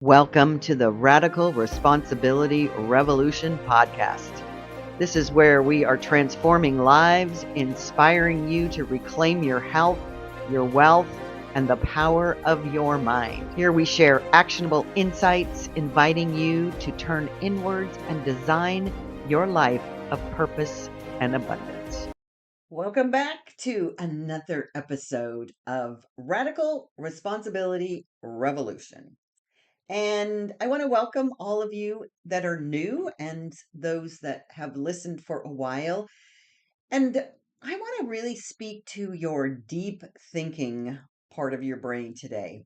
Welcome to the Radical Responsibility Revolution podcast. This is where we are transforming lives, inspiring you to reclaim your health, your wealth, and the power of your mind. Here we share actionable insights, inviting you to turn inwards and design your life of purpose and abundance. Welcome back to another episode of Radical Responsibility Revolution. And I want to welcome all of you that are new and those that have listened for a while. And I want to really speak to your deep thinking part of your brain today,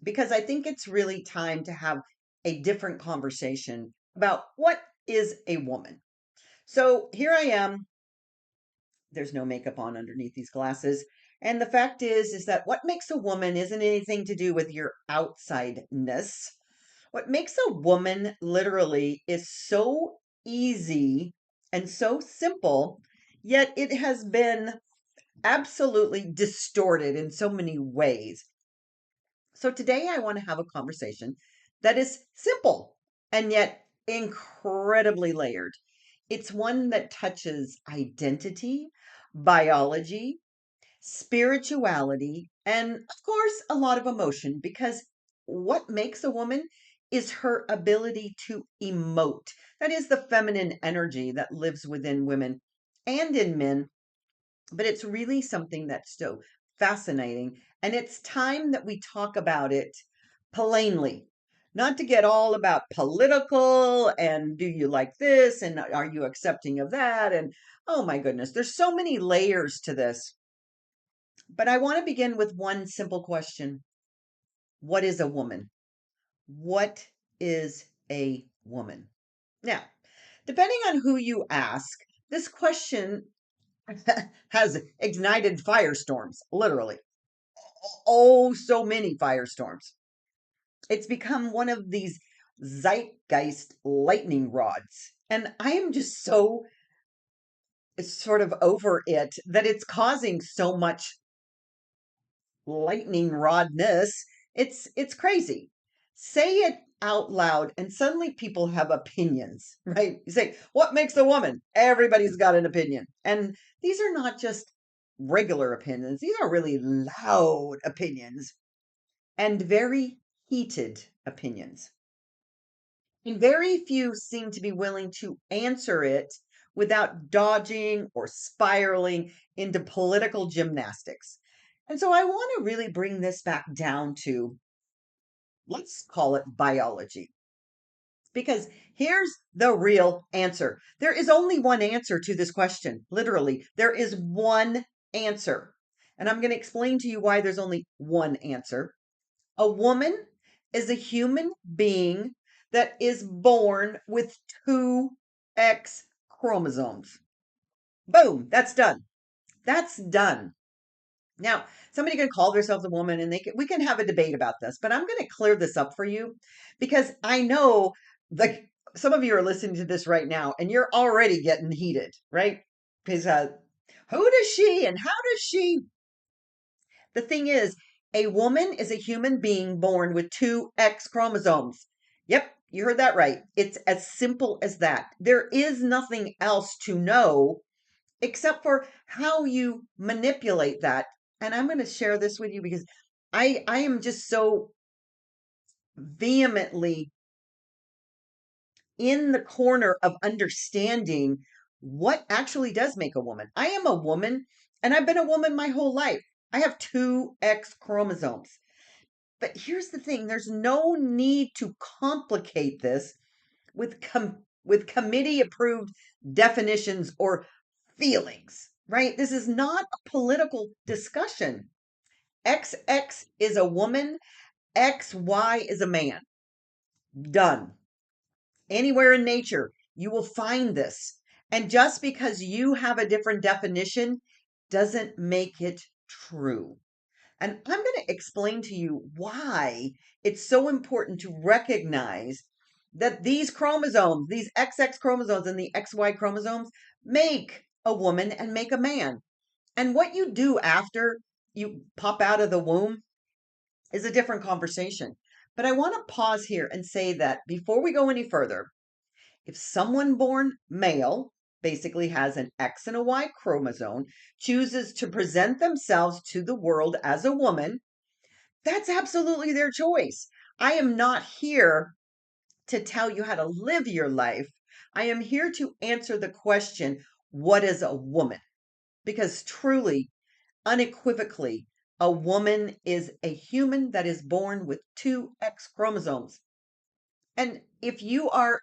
because I think it's really time to have a different conversation about what is a woman. So here I am. There's no makeup on underneath these glasses. And the fact is that what makes a woman isn't anything to do with your outsideness. What makes a woman literally is so easy and so simple, yet it has been absolutely distorted in so many ways. So today I want to have a conversation that is simple and yet incredibly layered. It's one that touches identity, biology, spirituality, and of course, a lot of emotion, because what makes a woman is her ability to emote. That is the feminine energy that lives within women and in men. But it's really something that's so fascinating. And it's time that we talk about it plainly, not to get all about political and do you like this and are you accepting of that? And oh my goodness, there's so many layers to this. But I want to begin with one simple question. What is a woman? What is a woman? Now, depending on who you ask, this question has ignited firestorms, literally. Oh, so many firestorms. It's become one of these zeitgeist lightning rods. And I am just so sort of over it that it's causing so much lightning rodness. It's crazy. Say it out loud and suddenly people have opinions, right? You say, "What makes a woman?" Everybody's got an opinion. And these are not just regular opinions. These are really loud opinions and very heated opinions. And very few seem to be willing to answer it without dodging or spiraling into political gymnastics. And so I want to really bring this back down to, let's call it biology, because here's the real answer. There is only one answer to this question. Literally, there is one answer. And I'm going to explain to you why there's only one answer. A woman is a human being that is born with two X chromosomes. Boom, that's done. That's done. Now, somebody can call themselves a woman and we can have a debate about this, but I'm going to clear this up for you because I know like some of you are listening to this right now and you're already getting heated, right? Because who does she and how does she? The thing is, a woman is a human being born with two X chromosomes. Yep, you heard that right. It's as simple as that. There is nothing else to know except for how you manipulate that. And I'm going to share this with you because I am just so vehemently in the corner of understanding what actually does make a woman. I am a woman and I've been a woman my whole life. I have two X chromosomes. But here's the thing, there's no need to complicate this with committee approved definitions or feelings, right? This is not a political discussion. XX is a woman, XY is a man. Done. Anywhere in nature, you will find this. And just because you have a different definition doesn't make it true. And I'm going to explain to you why it's so important to recognize that these chromosomes, these XX chromosomes and the XY chromosomes, make a woman and make a man. And what you do after you pop out of the womb is a different conversation. But I want to pause here and say that before we go any further, if someone born male basically has an X and a Y chromosome, chooses to present themselves to the world as a woman, that's absolutely their choice. I am not here to tell you how to live your life. I am here to answer the question, what is a woman? Because truly, unequivocally, a woman is a human that is born with two X chromosomes. And if you are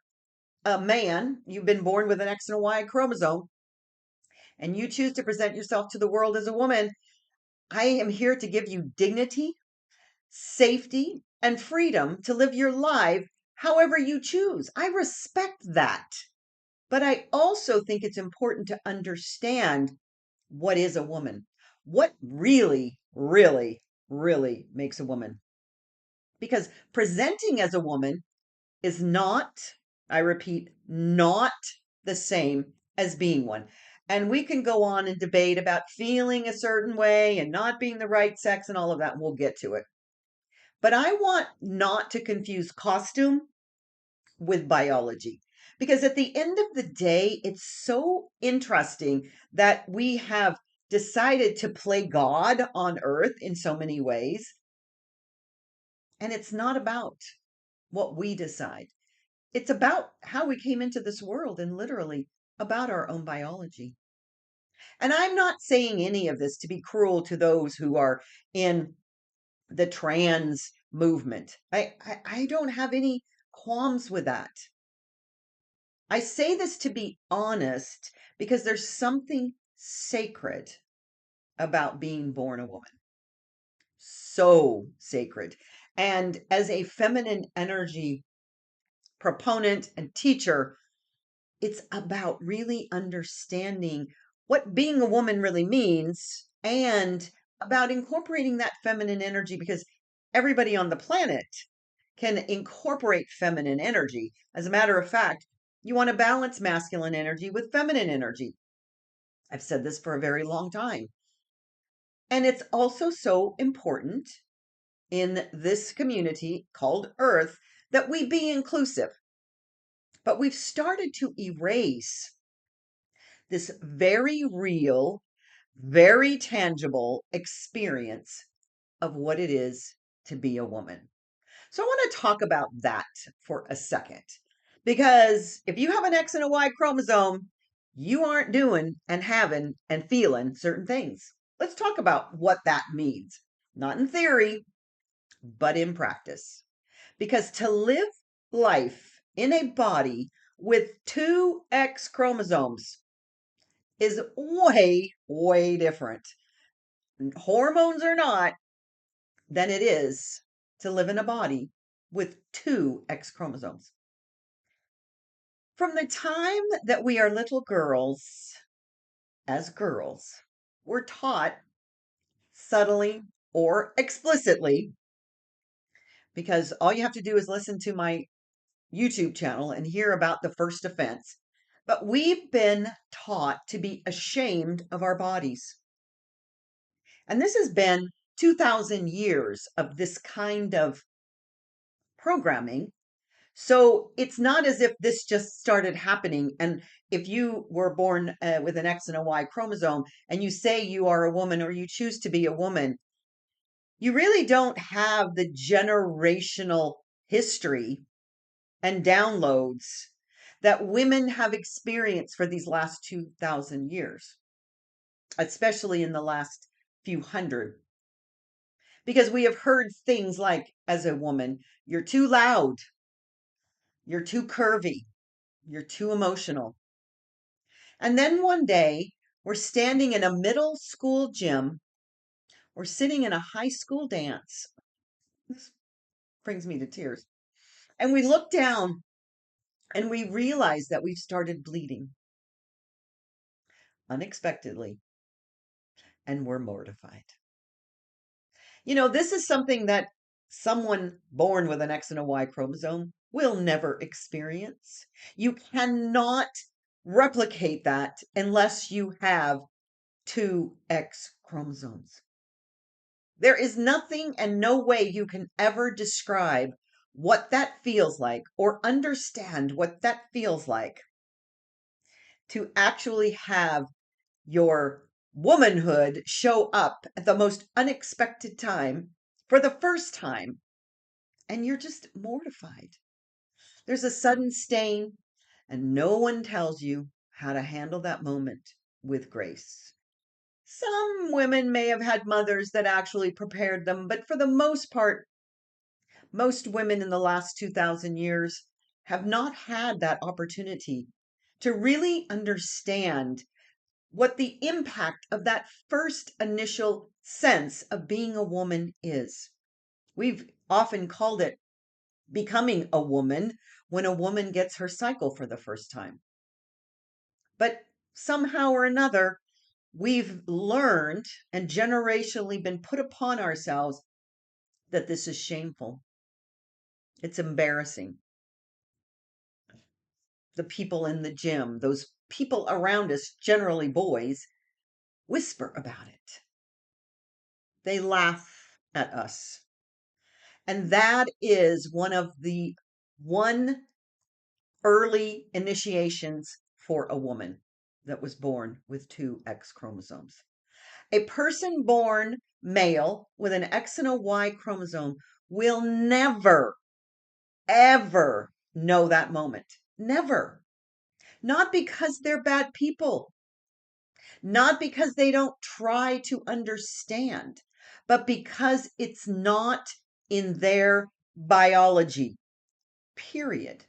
a man, you've been born with an X and a Y chromosome, and you choose to present yourself to the world as a woman, I am here to give you dignity, safety, and freedom to live your life however you choose. I respect that. But I also think it's important to understand what is a woman, what really, really, really makes a woman. Because presenting as a woman is not, I repeat, not the same as being one. And we can go on and debate about feeling a certain way and not being the right sex and all of that. And we'll get to it. But I want not to confuse costume with biology. Because at the end of the day, it's so interesting that we have decided to play God on earth in so many ways. And it's not about what we decide. It's about how we came into this world and literally about our own biology. And I'm not saying any of this to be cruel to those who are in the trans movement. I don't have any qualms with that. I say this to be honest because there's something sacred about being born a woman. So sacred. And as a feminine energy proponent and teacher, it's about really understanding what being a woman really means and about incorporating that feminine energy because everybody on the planet can incorporate feminine energy. As a matter of fact, you want to balance masculine energy with feminine energy. I've said this for a very long time. And it's also so important in this community called Earth that we be inclusive. But we've started to erase this very real, very tangible experience of what it is to be a woman. So I want to talk about that for a second. Because if you have an X and a Y chromosome, you aren't doing and having and feeling certain things. Let's talk about what that means. Not in theory, but in practice. Because to live life in a body with two X chromosomes is way, way different, hormones or not, than it is to live in a body with two X chromosomes. From the time that we are little girls, as girls, we're taught subtly or explicitly, because all you have to do is listen to my YouTube channel and hear about the first offense. But we've been taught to be ashamed of our bodies. And this has been 2,000 years of this kind of programming. So it's not as if this just started happening. And if you were born with an X and a Y chromosome and you say you are a woman or you choose to be a woman, you really don't have the generational history and downloads that women have experienced for these last 2,000 years, especially in the last few hundred. Because we have heard things like, as a woman, you're too loud, you're too curvy, you're too emotional. And then one day, we're standing in a middle school gym, we're sitting in a high school dance. This brings me to tears. And we look down and we realize that we've started bleeding unexpectedly, and we're mortified. This is something that someone born with an X and a Y chromosome will never experience. You cannot replicate that unless you have two X chromosomes. There is nothing and no way you can ever describe what that feels like or understand what that feels like to actually have your womanhood show up at the most unexpected time for the first time, and you're just mortified. There's a sudden stain, and no one tells you how to handle that moment with grace. Some women may have had mothers that actually prepared them, but for the most part, most women in the last 2,000 years have not had that opportunity to really understand what the impact of that first initial sense of being a woman is. We've often called it becoming a woman when a woman gets her cycle for the first time. But somehow or another, we've learned and generationally been put upon ourselves that this is shameful. It's embarrassing. The people in the gym, those people around us, generally boys, whisper about it. They laugh at us. And that is one early initiations for a woman that was born with two X chromosomes. A person born male with an X and a Y chromosome will never, ever know that moment. Never. Not because they're bad people, not because they don't try to understand, but because it's not in their biology, period.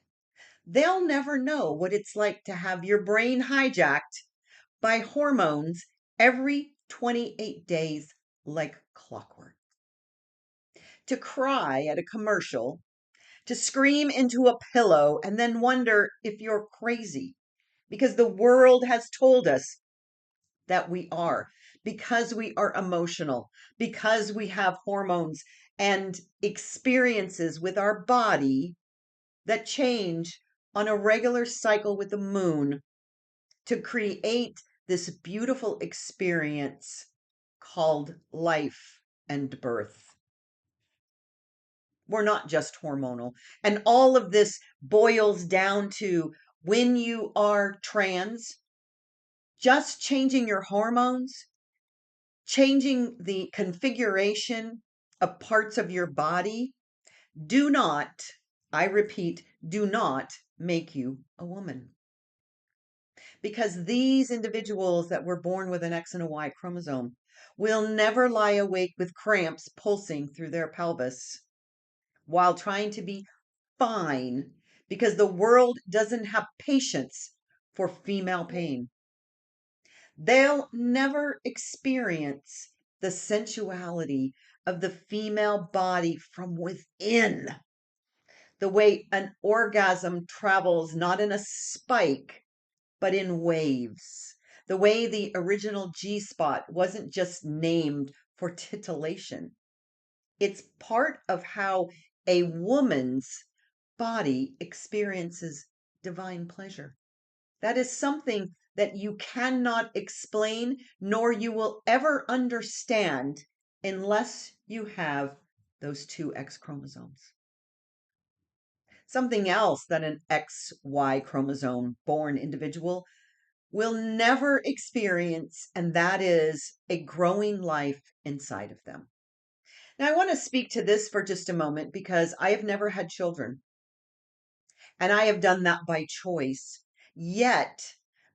They'll never know what it's like to have your brain hijacked by hormones every 28 days like clockwork. To cry at a commercial, to scream into a pillow and then wonder if you're crazy because the world has told us that we are, because we are emotional, because we have hormones and experiences with our body that change on a regular cycle with the moon to create this beautiful experience called life and birth. We're not just hormonal. And all of this boils down to when you are trans, just changing your hormones, changing the configuration of parts of your body, do not, I repeat, do not make you a woman. Because these individuals that were born with an X and a Y chromosome will never lie awake with cramps pulsing through their pelvis while trying to be fine because the world doesn't have patience for female pain. They'll never experience the sensuality of the female body from within, the way an orgasm travels not in a spike, but in waves. The way the original G spot wasn't just named for titillation. It's part of how a woman's body experiences divine pleasure. That is something that you cannot explain, nor you will ever understand unless you have those two X chromosomes. Something else that an XY chromosome born individual will never experience, and that is a growing life inside of them. Now, I want to speak to this for just a moment because I have never had children, and I have done that by choice. Yet,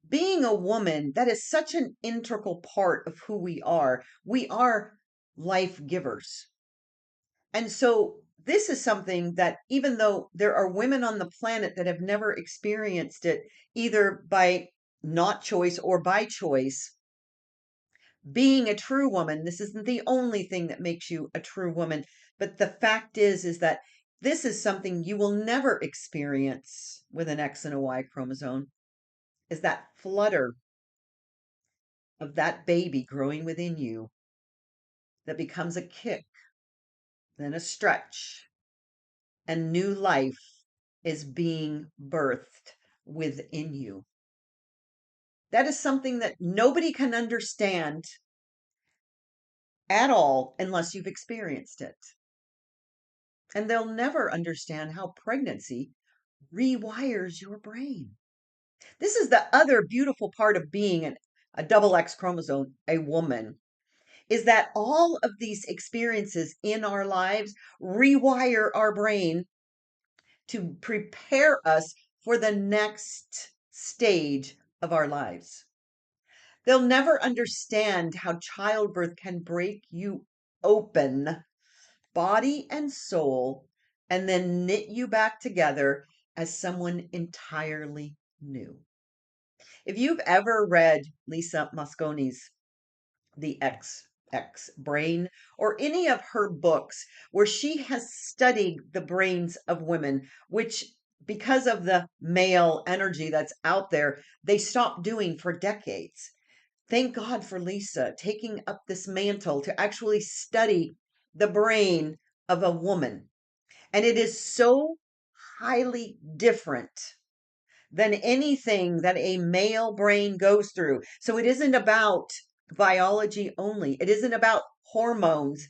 being a woman, that is such an integral part of who we are. We are life givers. And so, this is something that even though there are women on the planet that have never experienced it, either by not choice or by choice, being a true woman, this isn't the only thing that makes you a true woman, but the fact is that this is something you will never experience with an X and a Y chromosome, is that flutter of that baby growing within you that becomes a kick, then a stretch, and new life is being birthed within you. That is something that nobody can understand at all unless you've experienced it. And they'll never understand how pregnancy rewires your brain. This is the other beautiful part of being a double X chromosome, a woman, is that all of these experiences in our lives rewire our brain to prepare us for the next stage of our lives. They'll never understand how childbirth can break you open, body and soul, and then knit you back together as someone entirely new. If you've ever read Lisa Mosconi's The XX Brain or any of her books where she has studied the brains of women, which because of the male energy that's out there, they stopped doing for decades. Thank God for Lisa taking up this mantle to actually study the brain of a woman. And it is so highly different than anything that a male brain goes through. So it isn't about biology only, it isn't about hormones,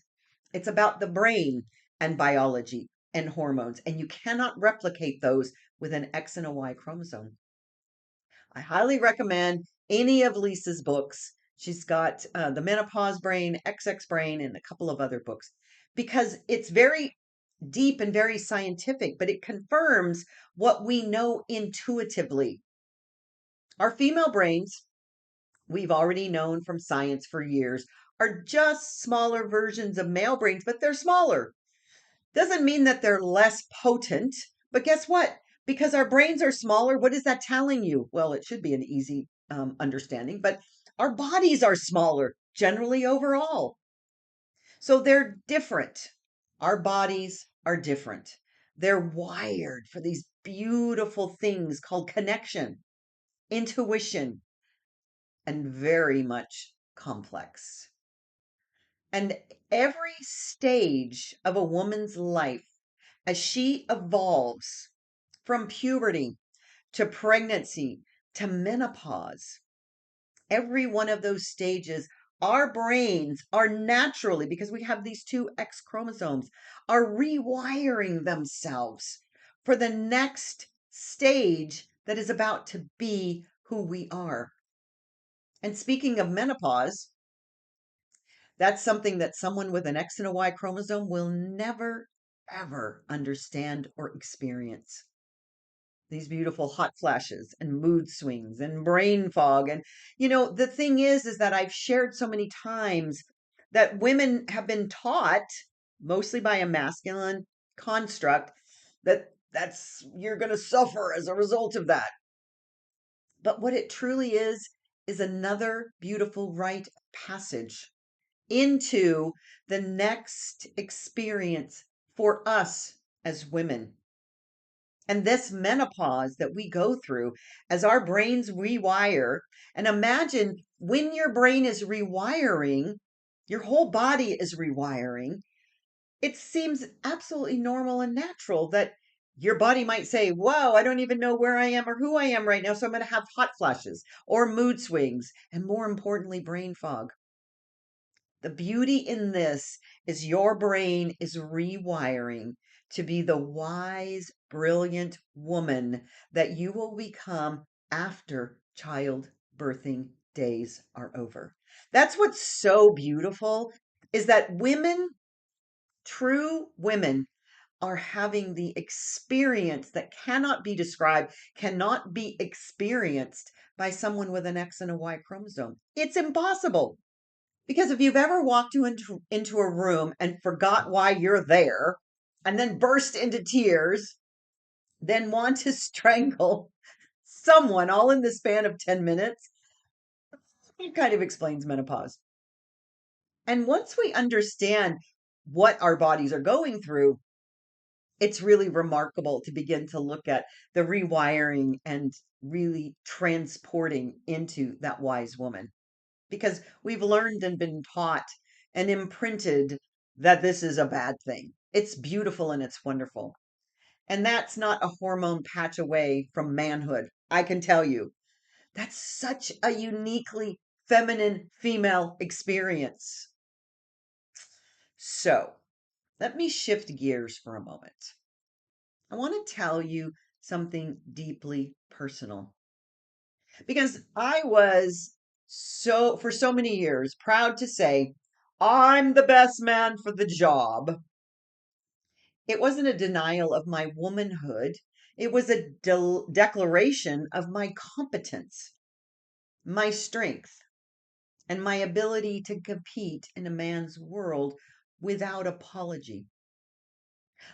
it's about the brain and biology and hormones. And you cannot replicate those with an X and a Y chromosome. I highly recommend any of Lisa's books. She's got the Menopause Brain, XX Brain, and a couple of other books because it's very deep and very scientific, but it confirms what we know intuitively. Our female brains, we've already known from science for years, are just smaller versions of male brains, but they're smaller. Doesn't mean that they're less potent, but guess what? Because our brains are smaller, what is that telling you? Well, it should be an easy understanding, but our bodies are smaller generally overall. So they're different. Our bodies are different. They're wired for these beautiful things called connection, intuition, and very much complex. And every stage of a woman's life, as she evolves from puberty to pregnancy to menopause, every one of those stages, our brains are naturally, because we have these two X chromosomes, are rewiring themselves for the next stage that is about to be who we are. And speaking of menopause, that's something that someone with an X and a Y chromosome will never, ever understand or experience. These beautiful hot flashes and mood swings and brain fog. And, the thing is that I've shared so many times that women have been taught, mostly by a masculine construct, you're going to suffer as a result of that. But what it truly is another beautiful rite of passage into the next experience for us as women. And this menopause that we go through as our brains rewire, and imagine when your brain is rewiring, your whole body is rewiring. It seems absolutely normal and natural that your body might say, "Wow, I don't even know where I am or who I am right now. So I'm going to have hot flashes or mood swings, and more importantly, brain fog." The beauty in this is your brain is rewiring to be the wise, brilliant woman that you will become after childbirthing days are over. That's what's so beautiful is that women, true women, are having the experience that cannot be described, cannot be experienced by someone with an X and a Y chromosome. It's impossible. Because if you've ever walked into a room and forgot why you're there, and then burst into tears, then want to strangle someone all in the span of 10 minutes, it kind of explains menopause. And once we understand what our bodies are going through, it's really remarkable to begin to look at the rewiring and really transporting into that wise woman. Because we've learned and been taught and imprinted that this is a bad thing. It's beautiful and it's wonderful. And that's not a hormone patch away from manhood. I can tell you that's such a uniquely feminine female experience. So Let me shift gears for a moment. I want to tell you something deeply personal because I was for so many years proud to say, I'm the best man for the job. It wasn't a denial of my womanhood. It was a declaration of my competence, my strength, and my ability to compete in a man's world without apology.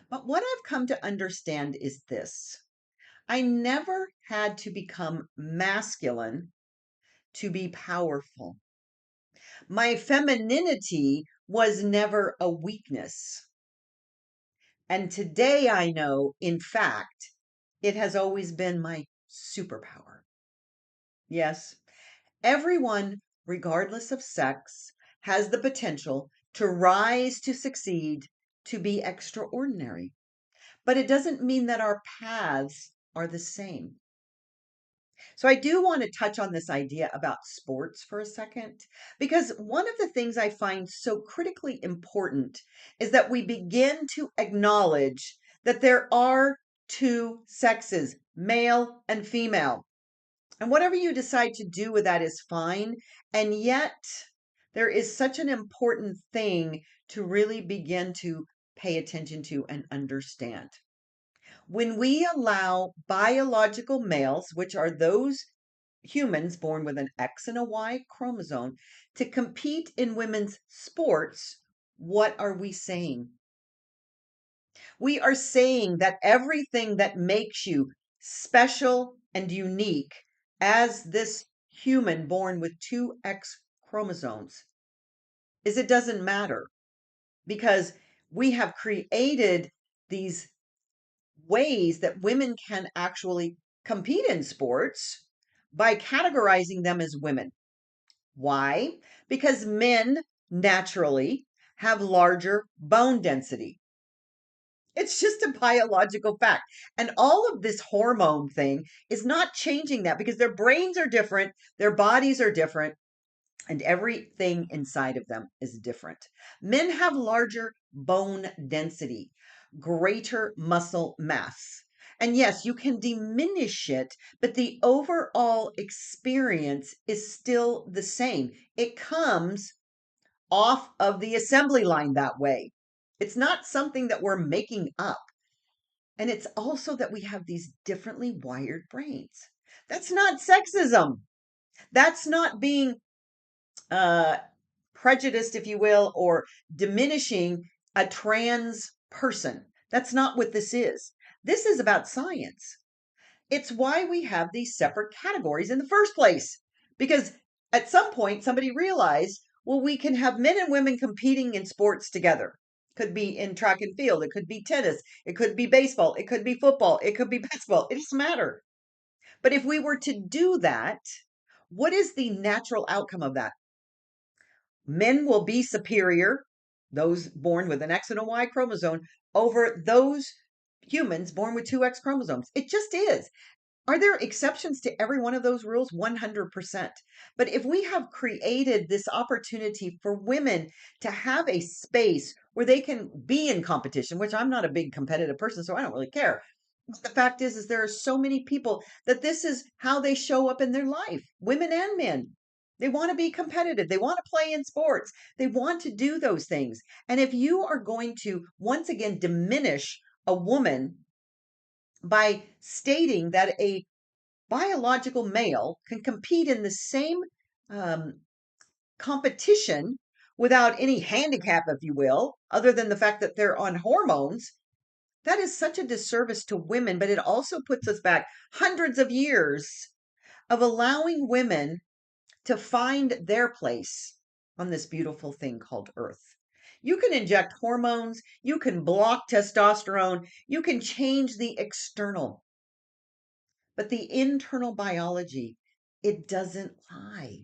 But what I've come to understand is this: I never had to become masculine to be powerful. My femininity was never a weakness. And today I know, in fact, it has always been my superpower. Yes, everyone, regardless of sex, has the potential to rise, to succeed, to be extraordinary. But it doesn't mean that our paths are the same. So I do want to touch on this idea about sports for a second, because one of the things I find so critically important is that we begin to acknowledge that there are two sexes, male and female. And whatever you decide to do with that is fine. And yet, there is such an important thing to really begin to pay attention to and understand. When we allow biological males, which are those humans born with an X and a Y chromosome, to compete in women's sports, what are we saying? We are saying that everything that makes you special and unique as this human born with two X chromosomes is it doesn't matter because we have created these ways that women can actually compete in sports by categorizing them as women. Why? Because men naturally have larger bone density. It's just a biological fact. And all of this hormone thing is not changing that because their brains are different, their bodies are different, and everything inside of them is different. Men have larger bone density, greater muscle mass. And yes, you can diminish it, but the overall experience is still the same. It comes off of the assembly line that way. It's not something that we're making up. And it's also that we have these differently wired brains. That's not sexism. That's not being uh, prejudiced, if you will, or diminishing a trans person. That's not what this is. This is about science. It's why we have these separate categories in the first place. Because at some point, somebody realized, well, we can have men and women competing in sports together. Could be in track and field, it could be tennis, it could be baseball, it could be football, it could be basketball. It doesn't matter. But if we were to do that, what is the natural outcome of that? Men will be superior, those born with an X and a Y chromosome, over those humans born with two X chromosomes. It just is. Are there exceptions to every one of those rules? 100%. But if we have created this opportunity for women to have a space where they can be in competition, which I'm not a big competitive person, so I don't really care. But the fact is there are so many people that this is how they show up in their life, women and men. They want to be competitive. They want to play in sports. They want to do those things. And if you are going to once again diminish a woman by stating that a biological male can compete in the same um, competition without any handicap, if you will, other than the fact that they're on hormones, that is such a disservice to women. But it also puts us back hundreds of years of allowing women to find their place on this beautiful thing called Earth. You can inject hormones, you can block testosterone, you can change the external. But the internal biology, it doesn't lie.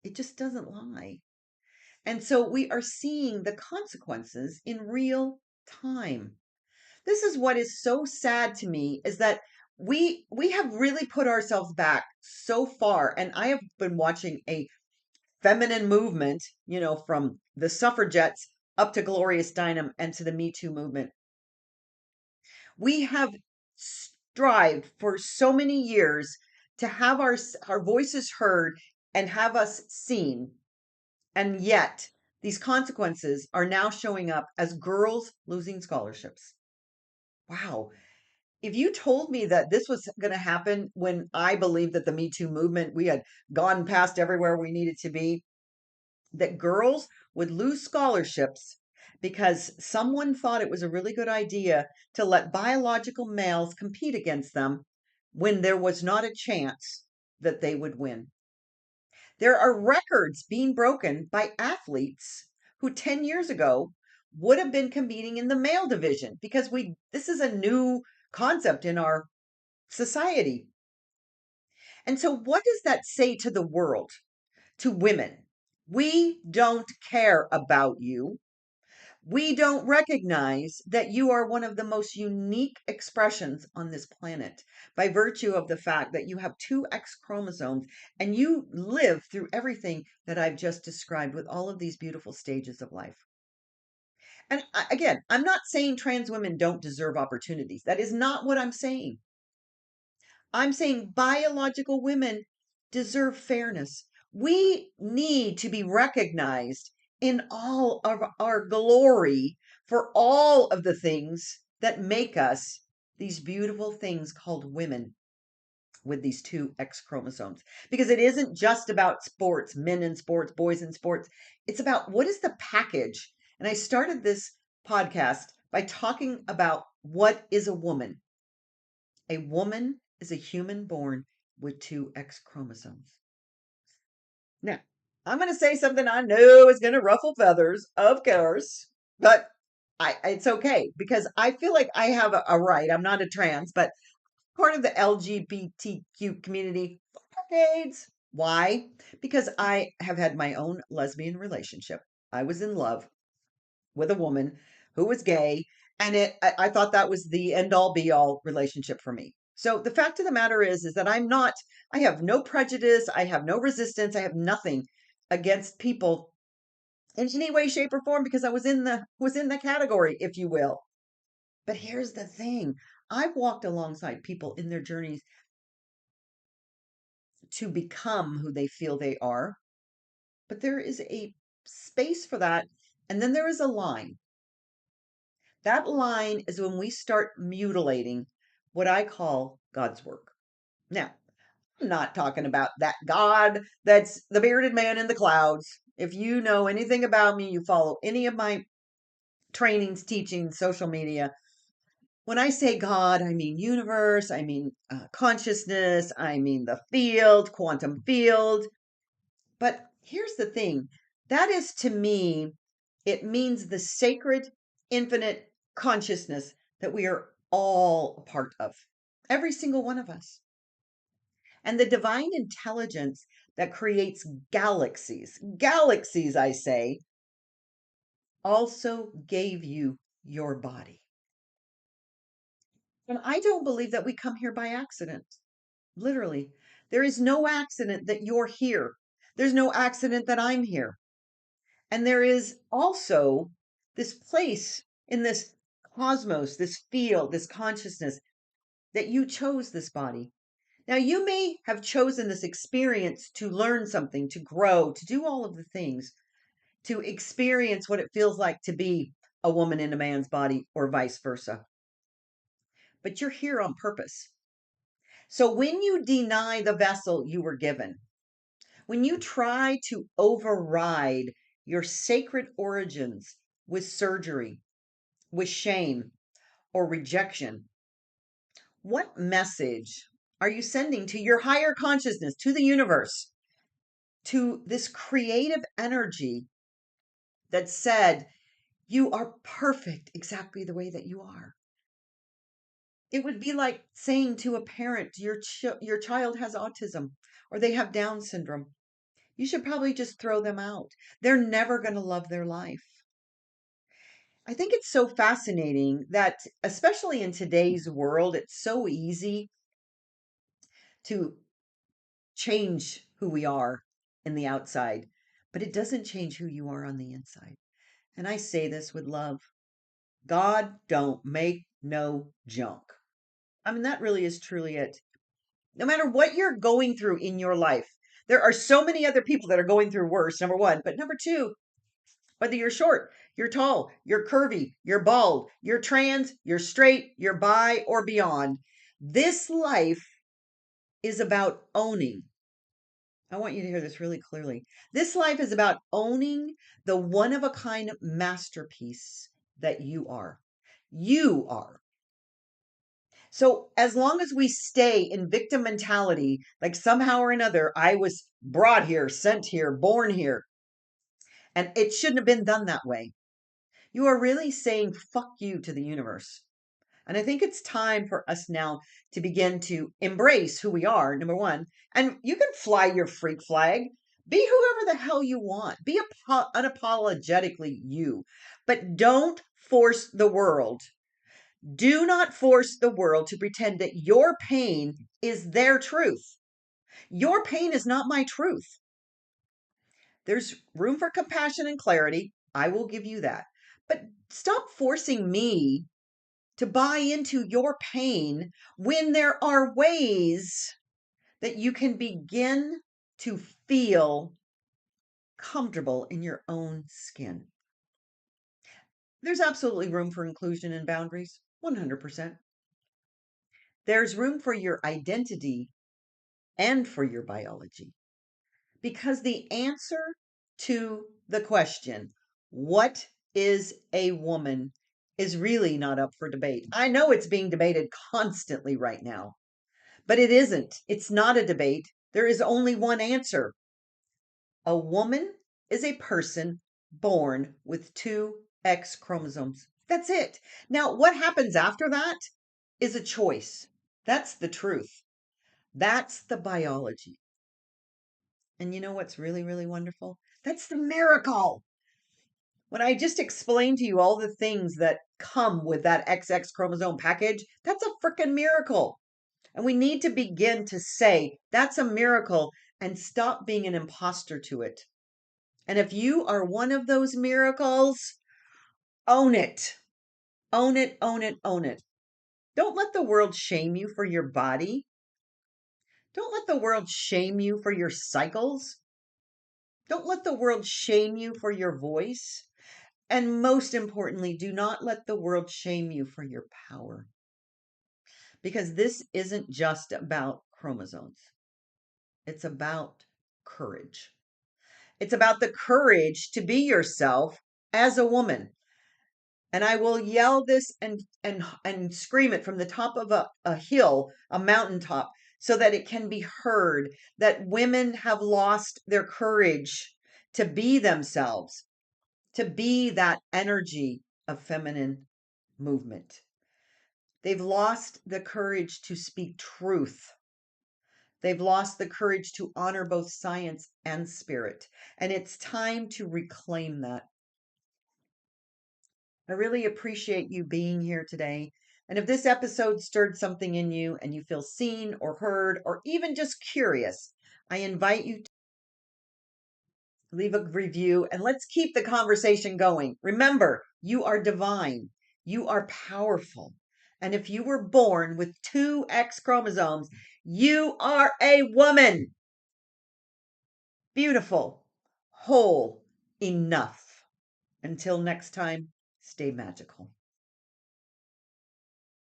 It just doesn't lie. And so we are seeing the consequences in real time. This is what is so sad to me is that we have really put ourselves back so far. And I have been watching a feminine movement, from the suffragettes up to Gloria Steinem and to the Me Too movement. We have strived for so many years to have our voices heard and have us seen. And yet, these consequences are now showing up as girls losing scholarships. Wow. If you told me that this was going to happen when I believed that the Me Too movement, we had gone past everywhere we needed to be, that girls would lose scholarships because someone thought it was a really good idea to let biological males compete against them when there was not a chance that they would win. There are records being broken by athletes who 10 years ago would have been competing in the male division because this is a new concept in our society. And so what does that say to the world, to women? We don't care about you. We don't recognize that you are one of the most unique expressions on this planet by virtue of the fact that you have two X chromosomes and you live through everything that I've just described with all of these beautiful stages of life. And again, I'm not saying trans women don't deserve opportunities. That is not what I'm saying. I'm saying biological women deserve fairness. We need to be recognized in all of our glory for all of the things that make us these beautiful things called women with these two X chromosomes. Because it isn't just about sports, men in sports, boys in sports. It's about what is the package. And I started this podcast by talking about what is a woman. A woman is a human born with two X chromosomes. Now, I'm going to say something I know is going to ruffle feathers, of course, but it's okay because I feel like I have a right. I'm not a trans, but part of the LGBTQ community for decades. Why? Because I have had my own lesbian relationship. I was in love with a woman who was gay, and I thought that was the end all be all relationship for me. So the fact of the matter is that I have no prejudice, I have no resistance, I have nothing against people in any way, shape, or form because I was in the category, if you will. But here's the thing. I've walked alongside people in their journeys to become who they feel they are, but there is a space for that, and then there is a line. That line is when we start mutilating what I call God's work. Now, I'm not talking about that God that's the bearded man in the clouds. If you know anything about me, you follow any of my trainings, teachings, social media. When I say God, I mean universe, I mean consciousness, I mean the field, quantum field. But here's the thing that is to me, it means the sacred, infinite consciousness that we are all a part of, every single one of us. And the divine intelligence that creates galaxies, I say, also gave you your body. And I don't believe that we come here by accident. Literally, there is no accident that you're here. There's no accident that I'm here. And there is also this place in this cosmos, this field, this consciousness that you chose this body. Now, you may have chosen this experience to learn something, to grow, to do all of the things, to experience what it feels like to be a woman in a man's body or vice versa. But you're here on purpose. So when you deny the vessel you were given, when you try to override your sacred origins with surgery, with shame, or rejection, what message are you sending to your higher consciousness, to the universe, to this creative energy that said, you are perfect exactly the way that you are? It would be like saying to a parent, your child has autism or they have Down syndrome. You should probably just throw them out. They're never going to love their life. I think it's so fascinating that, especially in today's world, it's so easy to change who we are in the outside, but it doesn't change who you are on the inside. And I say this with love. God don't make no junk. I mean, that really is truly it. No matter what you're going through in your life, there are so many other people that are going through worse, number one. But number two, whether you're short, you're tall, you're curvy, you're bald, you're trans, you're straight, you're bi, or beyond, this life is about owning. I want you to hear this really clearly. This life is about owning the one of a kind masterpiece that you are. You are. So as long as we stay in victim mentality, like somehow or another, I was brought here, sent here, born here, and it shouldn't have been done that way. You are really saying fuck you to the universe. And I think it's time for us now to begin to embrace who we are, number one. And you can fly your freak flag. Be whoever the hell you want. Be unapologetically you. But don't force the world. Do not force the world to pretend that your pain is their truth. Your pain is not my truth. There's room for compassion and clarity. I will give you that. But stop forcing me to buy into your pain when there are ways that you can begin to feel comfortable in your own skin. There's absolutely room for inclusion and boundaries, 100%. There's room for your identity and for your biology. Because the answer to the question, what is a woman, is really not up for debate. I know it's being debated constantly right now, but it isn't. It's not a debate. There is only one answer. A woman is a person born with two X chromosomes. That's it. Now, what happens after that is a choice. That's the truth. That's the biology. And you know what's really, really wonderful? That's the miracle. When I just explained to you all the things that come with that XX chromosome package, that's a freaking miracle. And we need to begin to say that's a miracle and stop being an imposter to it. And if you are one of those miracles, own it. Own it, own it, own it. Don't let the world shame you for your body. Don't let the world shame you for your cycles. Don't let the world shame you for your voice. And most importantly, do not let the world shame you for your power. Because this isn't just about chromosomes, it's about courage. It's about the courage to be yourself as a woman. And I will yell this and scream it from the top of a hill, a mountaintop, so that it can be heard that women have lost their courage to be themselves, to be that energy of feminine movement. They've lost the courage to speak truth. They've lost the courage to honor both science and spirit. And it's time to reclaim that. I really appreciate you being here today. And if this episode stirred something in you and you feel seen or heard or even just curious, I invite you to leave a review and let's keep the conversation going. Remember, you are divine, you are powerful. And if you were born with two X chromosomes, you are a woman. Beautiful, whole, enough. Until next time, stay magical.